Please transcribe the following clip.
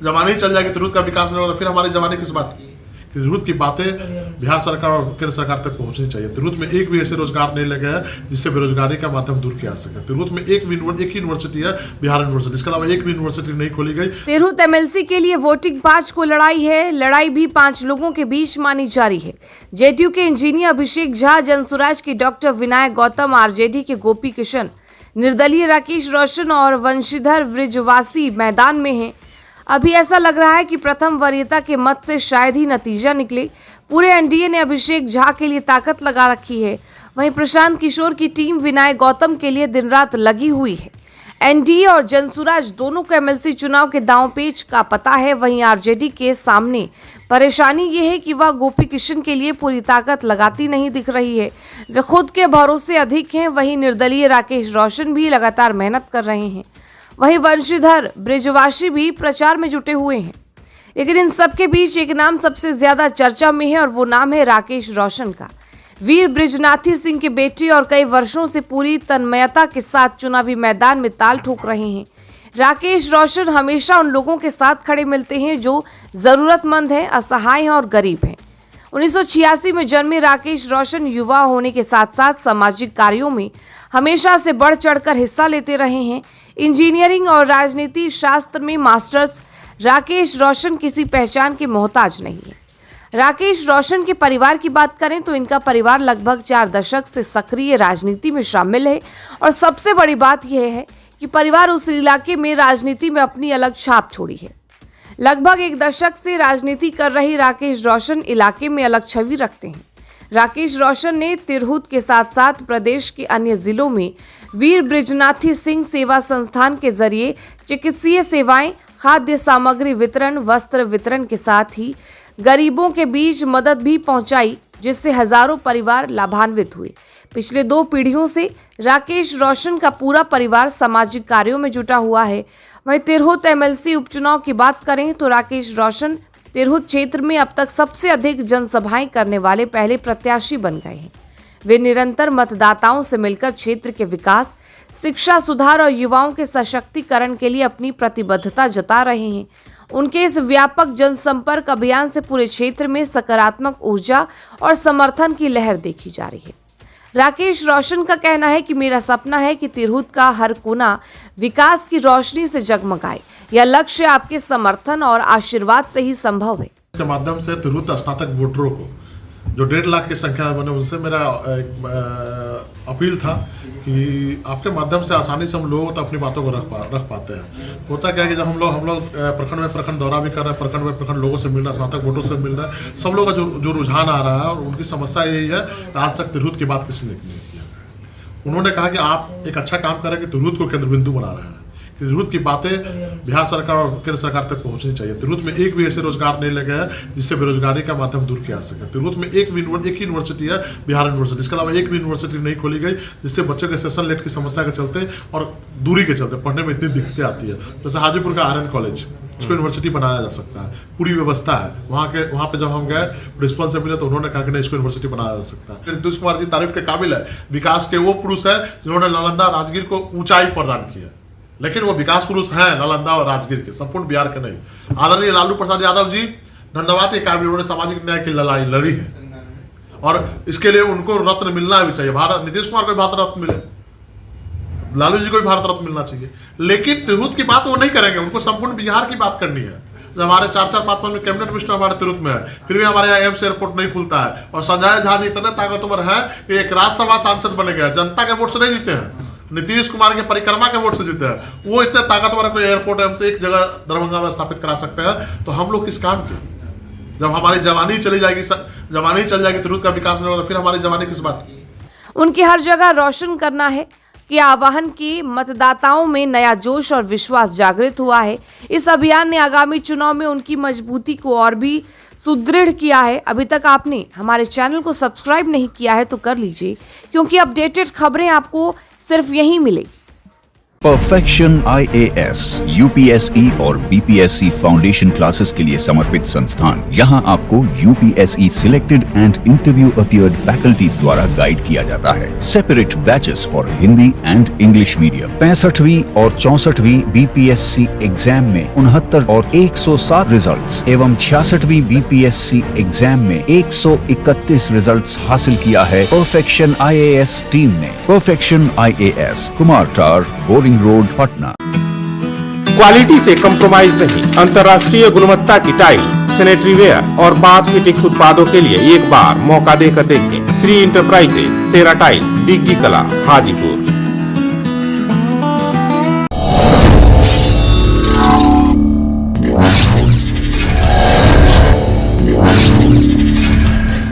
जमाने ही चल जाएगी, तिरहुत का विकास नहीं होगा तो फिर हमारी जमाने किस बात की। तिरहुत की बातें बिहार सरकार और केंद्र सरकार तक पहुंचनी चाहिए। तिरहुत में एक भी ऐसे रोजगार नहीं लगे हैं जिससे बेरोजगारी का माध्यम दूर किया जा सके। तिरहुत में एक ही यूनिवर्सिटी है, बिहार यूनिवर्सिटी, इसके अलावा एक भी यूनिवर्सिटी नहीं खोली गई। तिरहुत एमएलसी के लिए वोटिंग 5 को लड़ाई है। लड़ाई भी 5 लोगों के बीच मानी जा रही है। जेडीयू के इंजीनियर अभिषेक झा, जनसुराज के डॉक्टर विनायक गौतम, आरजेडी के गोपी किशन, निर्दलीय राकेश रोशन और वंशीधर ब्रिजवासी मैदान में हैं। अभी ऐसा लग रहा है कि प्रथम वरीयता के मत से शायद ही नतीजा निकले। पूरे एनडीए ने अभिषेक झा के लिए ताकत लगा रखी है। वहीं प्रशांत किशोर की टीम विनायक गौतम के लिए दिन रात लगी हुई है। एनडीए और जनसुराज दोनों को एमएलसी चुनाव के दांव-पेच का पता है। वहीं आरजेडी के सामने परेशानी ये है कि वह गोपी किशन के लिए पूरी ताकत लगाती नहीं दिख रही है। वे खुद के भरोसे अधिक हैं। वहीं निर्दलीय राकेश रोशन भी लगातार मेहनत कर रहे हैं। वहीं वंशीधर ब्रिजवासी भी प्रचार में जुटे हुए हैं। लेकिन इन सबके बीच एक नाम सबसे ज्यादा चर्चा में है और वो नाम है राकेश रोशन का। वीर बृजनाथी सिंह के बेटे और कई वर्षों से पूरी तन्मयता के साथ चुनावी मैदान में ताल ठोक रहे हैं। राकेश रोशन हमेशा उन लोगों के साथ खड़े मिलते हैं जो जरूरतमंद हैं, असहाय हैं और गरीब हैं। 1986 में जन्मे राकेश रोशन युवा होने के साथ साथ सामाजिक कार्यों में हमेशा से बढ़ चढ़कर हिस्सा लेते रहे हैं। इंजीनियरिंग और राजनीति शास्त्र में मास्टर्स। राकेश रोशन किसी पहचान के मोहताज नहीं है। राकेश रोशन के परिवार की बात करें तो इनका परिवार लगभग 4 दशक से सक्रिय राजनीति में शामिल है और सबसे बड़ी बात यह है कि परिवार उस इलाके में राजनीति में अपनी अलग छाप छोड़ी है। लगभग 1 दशक से राजनीति कर रही राकेश रोशन इलाके में अलग छवि रखते हैं। राकेश रोशन ने तिरहुत के साथ साथ प्रदेश के अन्य जिलों में वीर बृजनाथी सिंह सेवा संस्थान के जरिए चिकित्सीय सेवाएं, खाद्य सामग्री वितरण, वस्त्र वितरण के साथ ही गरीबों के बीच मदद भी पहुंचाई, जिससे हजारों परिवार लाभान्वित हुए। पिछले 2 पीढ़ियों से राकेश रोशन का पूरा परिवार सामाजिक कार्यों में जुटा हुआ है। वहीं तिरहुत एमएलसी उपचुनाव की बात करें तो राकेश रोशन तिरहुत क्षेत्र में अब तक सबसे अधिक जनसभाएं करने वाले पहले प्रत्याशी बन गए हैं। वे निरंतर मतदाताओं से मिलकर क्षेत्र के विकास, शिक्षा सुधार और युवाओं के सशक्तिकरण के लिए अपनी प्रतिबद्धता जता रहे हैं। उनके इस व्यापक जनसंपर्क अभियान से पूरे क्षेत्र में सकारात्मक ऊर्जा और समर्थन की लहर देखी जा रही है। राकेश रोशन का कहना है कि मेरा सपना है कि तिरहुत का हर कोना विकास की रोशनी से जगमगाए। यह लक्ष्य आपके समर्थन और आशीर्वाद से ही संभव है। इसके माध्यम से तिरहुत स्नातक वोटरों को जो 1.5 लाख की संख्या में बने, उनसे मेरा अपील था कि आपके माध्यम से आसानी से हम लोग तो अपनी बातों को रख पाते हैं। होता क्या है कि जब हम लोग प्रखंड में प्रखंड दौरा भी कर रहे हैं, प्रखंड में प्रखंड लोगों से मिल रहा है, स्नातक वोटरों से मिल रहा है, सब लोगों का जो रुझान आ रहा है और उनकी समस्या यही है कि आज तक तिरहुत की बात किसी ने नहीं किया। उन्होंने कहा कि आप एक अच्छा काम करें कि तिरहुत को केंद्र बिंदु बना रहे हैं। तिरहुत की बातें बिहार सरकार और केंद्र सरकार तक पहुंचनी चाहिए। तिरहुत में एक भी ऐसे रोजगार नहीं लगे हैं जिससे बेरोजगारी का माध्यम दूर किया जा सके। तिरहुत में एक ही यूनिवर्सिटी है, बिहार यूनिवर्सिटी, इसके अलावा एक भी यूनिवर्सिटी नहीं खोली गई, जिससे बच्चों के सेशन लेट की समस्या के चलते और दूरी के चलते पढ़ने में इतनी दिक्कतें आती है। जैसे हाजीपुर का आर्यन कॉलेज, उसको यूनिवर्सिटी बनाया जा सकता है, पूरी व्यवस्था है। वहाँ पे जब हम गए प्रिंसिपल से मिले तो उन्होंने कहा कि नहीं, इसको यूनिवर्सिटी बनाया जा सकता है। नीतीश कुमार जी तारीफ के काबिल है। विकास के वो पुरुष है जिन्होंने नालंदा राजगीर को ऊंचाई प्रदान किया, लेकिन वो विकास पुरुष हैं नालंदा और राजगीर के, संपूर्ण बिहार के नहीं। आदरणीय लालू प्रसाद यादव जी धन्यवाद के काबिल, उन्होंने सामाजिक न्याय की लड़ाई लड़ी है और इसके लिए उनको रत्न मिलना भी चाहिए। नीतीश कुमार को भी भारत रत्न मिले, लालू जी को भी भारत रत्न मिलना चाहिए। लेकिन तिरहुत की बात वो नहीं करेंगे, उनको संपूर्ण बिहार की बात करनी है। हमारे 4-5 में कैबिनेट मिनिस्टर हमारे तिरहुत में है, फिर भी हमारे यहाँ एम्स एयरपोर्ट नहीं खुलता है। और संजय झा जी इतने ताकतवर है कि एक राज्यसभा सांसद बने गए, जनता के वोट से नहीं जीते हैं, नीतीश कुमार के परिक्रमा के वोट से जीते हैं। वो इतने ताकतवर कोई एयरपोर्ट हमसे एक जगह दरभंगा में स्थापित करा सकते हैं, तो हम लोग किस काम के? जब हमारी जवानी चली जाएगी, जवानी चल जाएगी, तिरहुत का विकास नहीं होगा तो फिर हमारी जवानी किस बात की? उनकी हर जगह रोशन करना है कि आह्वान की मतदाताओं में नया जोश और विश्वास जागृत हुआ है। इस अभियान ने आगामी चुनाव में उनकी मजबूती को और भी सुदृढ़ किया है। अभी तक आपने हमारे चैनल को सब्सक्राइब नहीं किया है तो कर लीजिए, क्योंकि अपडेटेड खबरें आपको सिर्फ यहीं मिलेगी। परफेक्शन IAS UPSE और BPSC फाउंडेशन क्लासेस के लिए समर्पित संस्थान। यहाँ आपको UPSE selected and interview appeared faculties द्वारा गाइड किया जाता है। Separate batches for Hindi and English medium. 65वीं और 64वीं BPSC एग्जाम में 69 और 107 रिजल्ट्स एवं 66वीं BPSC एग्जाम में 131 रिजल्ट्स हासिल किया है परफेक्शन IAS टीम ने। परफेक्शन IAS, कुमार टार, बोरिंग रोड, पटना। क्वालिटी से कंप्रोमाइज नहीं, अंतर्राष्ट्रीय गुणवत्ता की टाइल्स, सैनिटरी वेयर और बाथ फिटिंग्स उत्पादों के लिए एक बार मौका देकर देखें। श्री इंटरप्राइजेज, सेरा टाइल्स, दिग्गी कला, हाजीपुर।